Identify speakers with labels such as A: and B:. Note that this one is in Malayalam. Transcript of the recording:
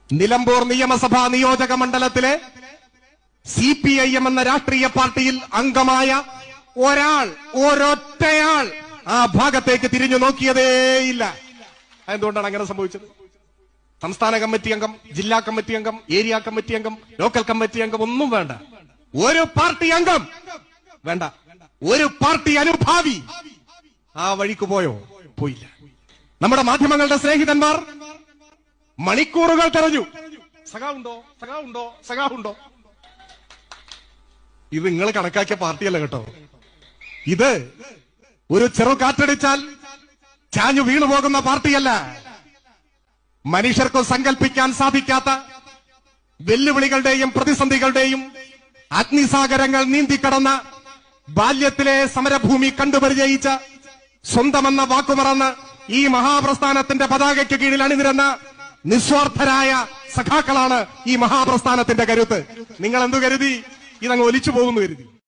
A: നിലമ്പൂർ നിയമസഭാ നിയോജക മണ്ഡലത്തിലെ CPIM എന്ന രാഷ്ട്രീയ പാർട്ടിയിൽ അംഗമായ ഒരൊറ്റയാൾ ആ ഭാഗത്തേക്ക് തിരിഞ്ഞു നോക്കിയതേയില്ല. എന്തുകൊണ്ടാണ് അങ്ങനെ സംഭവിച്ചത്? സംസ്ഥാന കമ്മിറ്റി അംഗം, ജില്ലാ കമ്മിറ്റി അംഗം, ഏരിയ കമ്മിറ്റി അംഗം, ലോക്കൽ കമ്മിറ്റി അംഗം ഒന്നും വേണ്ട. ഒരു പാർട്ടി അംഗം വേണ്ട, ഒരു പാർട്ടി അനുഭാവി ആ വഴിക്ക് പോയോ? പോയില്ല. നമ്മുടെ മാധ്യമങ്ങളുടെ സ്നേഹിതന്മാർ മണിക്കൂറുകൾ തെരഞ്ഞു. സഖാവുണ്ടോ, സഖാവുണ്ടോ, സഖാവുണ്ടോ? ഇത് നിങ്ങൾ കണക്കാക്കിയ പാർട്ടിയല്ല കേട്ടോ. ഇത് ഒരു ചെറു കാറ്റടിച്ചാൽ ചാഞ്ഞു വീണുപോകുന്ന പാർട്ടിയല്ല. മനുഷ്യർക്ക് സങ്കല്പിക്കാൻ സാധിക്കാത്ത വെല്ലുവിളികളുടെയും പ്രതിസന്ധികളുടെയും അഗ്നിസാഗരങ്ങൾ നീന്തിക്കടന്ന ബാല്യത്തിലെ സമരഭൂമി കണ്ടുപരിചയിച്ച സ്വന്തമെന്ന വാക്കുമറന്ന് ഈ മഹാപ്രസ്ഥാനത്തിന്റെ പതാകയ്ക്ക് കീഴിൽ അണിനിരന്ന നിസ്വാർത്ഥരായ സഖാക്കളാണ് ഈ മഹാപ്രസ്ഥാനത്തിന്റെ കരുത്ത്. നിങ്ങൾ എന്തു കരുതി? ഇതങ്ങ് ഒലിച്ചു പോകുന്നു കരുതി?